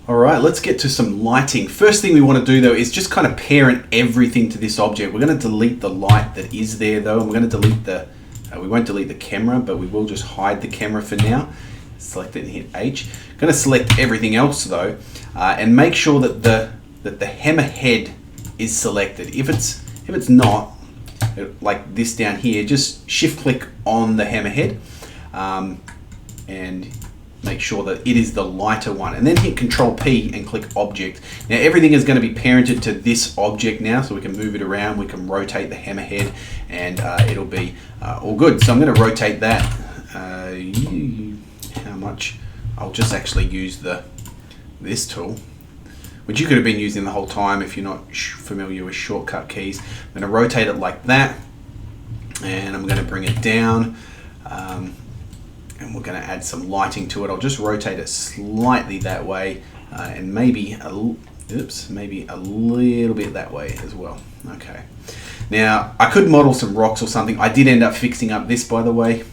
All right, let's get to some lighting. First thing we want to do though is just kind of parent everything to this object. We're going to delete the light that is there though, and we're going to delete the, we won't delete the camera, but we will just hide the camera for now. Select it and hit H. Going to select everything else though, and make sure that the hammer head is selected. If it's not, like this down here, just shift click on the hammer head, and make sure that it is the lighter one, and then hit Control P and click Object. Now everything is going to be parented to this object now, so we can move it around, we can rotate the hammerhead, and it'll be all good. So I'm going to rotate that. How much? I'll just actually use this tool, which you could have been using the whole time if you're not familiar with shortcut keys. I'm going to rotate it like that, and I'm going to bring it down. And we're going to add some lighting to it. I'll just rotate it slightly that way, and maybe a little bit that way as well. Okay. Now I could model some rocks or something. I did end up fixing up this, by the way,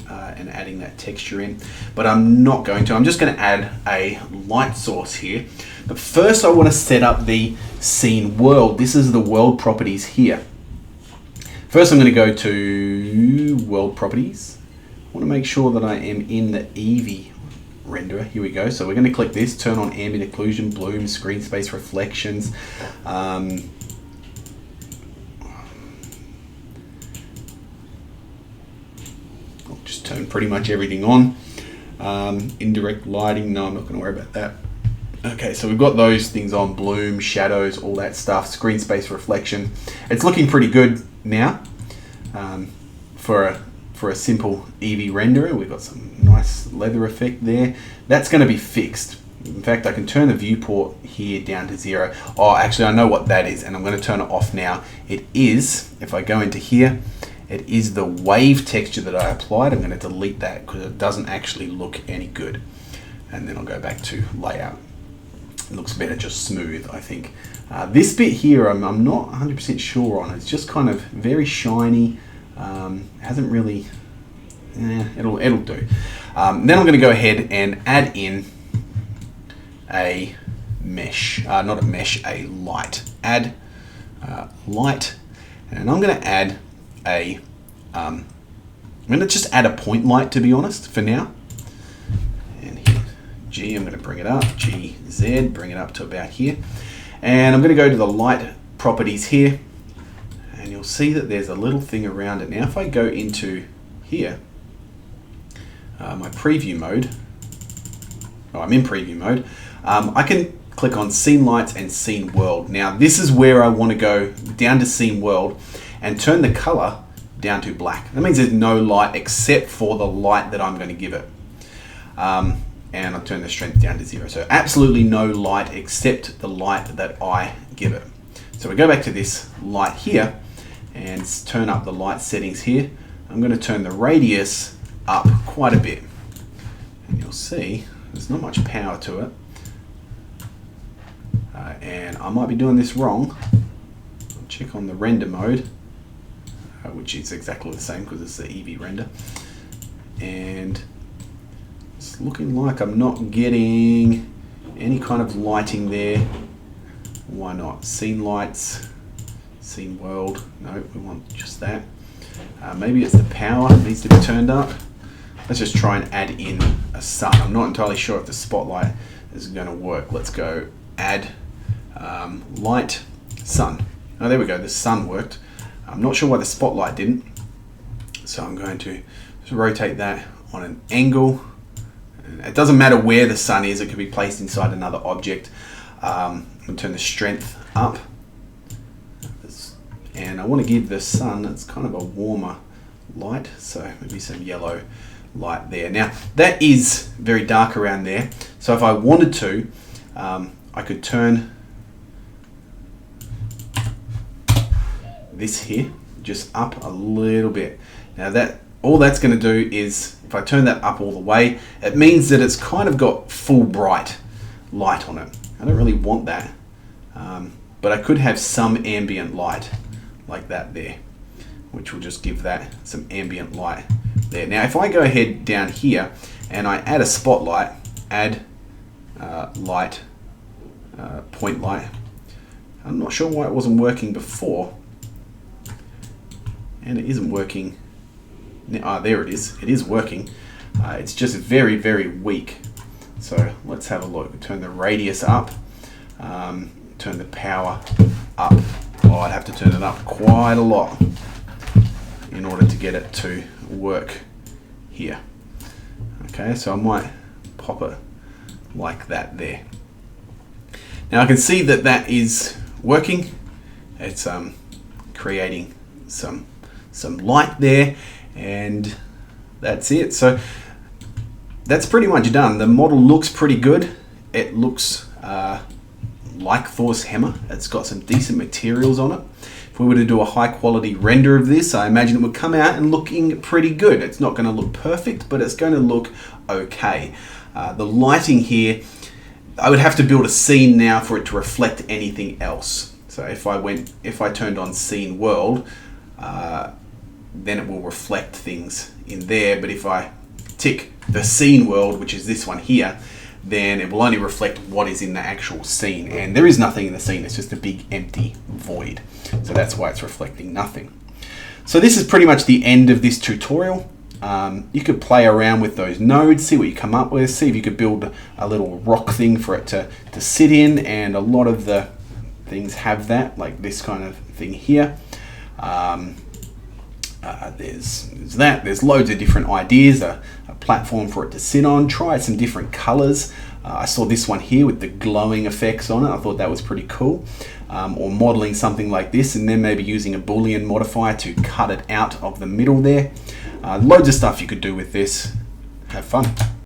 and adding that texture in, but I'm not going to. I'm just going to add a light source here. But first I want to set up the scene world. This is the world properties here. First I'm going to go to world properties. I want to make sure that I am in the EEVEE renderer. Here we go. So we're going to click this, turn on ambient occlusion, bloom, screen space, reflections. I'll just turn pretty much everything on. Indirect lighting, no, I'm not going to worry about that. Okay, so we've got those things on, bloom, shadows, all that stuff, screen space, reflection. It's looking pretty good now for a simple EEVEE renderer. We've got some nice leather effect there. That's going to be fixed. In fact, I can turn the viewport here down to 0. Oh, actually I know what that is, and I'm going to turn it off now. It is, if I go into here, it is the wave texture that I applied. I'm going to delete that because it doesn't actually look any good. And then I'll go back to layout. It looks better just smooth, I think. This bit here I'm not 100% sure on. It's just kind of very shiny. Hasn't really, it'll do. Then I'm going to go ahead and add in a mesh, not a mesh, a light. Add light, and I'm going to add I'm going to just add a point light, to be honest, for now. And hit G, I'm going to bring it up, G, Z, bring it up to about here. And I'm going to go to the light properties here, and you'll see that there's a little thing around it. Now if I go into here, my preview mode, I'm in preview mode, I can click on scene lights and scene world. Now this is where I want to go down to scene world and turn the color down to black. That means there's no light except for the light that I'm going to give it. And I'll turn the strength down to 0. So absolutely no light except the light that I give it. So we go back to this light here and turn up the light settings here. I'm going to turn the radius up quite a bit. And you'll see there's not much power to it. And I might be doing this wrong. I'll check on the render mode, which is exactly the same because it's the EEVEE render. And it's looking like I'm not getting any kind of lighting there. Why not? Scene lights, scene world. No, we want just that. Maybe it's the power that needs to be turned up. Let's just try and add in a sun. I'm not entirely sure if the spotlight is going to work. Let's go add light, sun. Oh, there we go. The sun worked. I'm not sure why the spotlight didn't. So I'm going to just rotate that on an angle. It doesn't matter where the sun is. It can be placed inside another object. I'm going to turn the strength up. And I want to give the sun, it's kind of a warmer light. So maybe some yellow light there. Now that is very dark around there. So if I wanted to, I could turn this here just up a little bit. Now that all that's going to do is, if I turn that up all the way, it means that it's kind of got full bright light on it. I don't really want that, but I could have some ambient light like that there, which will just give that some ambient light there. Now if I go ahead down here and I add a spotlight, add light point light. I'm not sure why it wasn't working before, and it isn't working. There it is. It is working. It's just very, very weak. So let's have a look. Turn the radius up. Turn the power up. Oh, I'd have to turn it up quite a lot in order to get it to work here. Okay, so I might pop it like that there. Now I can see that that is working. It's creating some light there, and that's it. So that's pretty much done. The model looks pretty good. It looks like Thor's hammer. It's got some decent materials on it. If we were to do a high quality render of this, I imagine it would come out and looking pretty good. It's not going to look perfect, but it's going to look okay. The lighting here, I would have to build a scene now for it to reflect anything else. So if I turned on scene world, then it will reflect things in there. But if I tick the scene world, which is this one here, then it will only reflect what is in the actual scene. And there is nothing in the scene, it's just a big empty void. So that's why it's reflecting nothing. So this is pretty much the end of this tutorial. You could play around with those nodes, see what you come up with, see if you could build a little rock thing for it to sit in, and a lot of the things have that, like this kind of thing here. There's loads of different ideas, a platform for it to sit on. Try some different colors. I saw this one here with the glowing effects on it. I thought that was pretty cool. Or modeling something like this and then maybe using a Boolean modifier to cut it out of the middle there. Loads of stuff you could do with this. Have fun.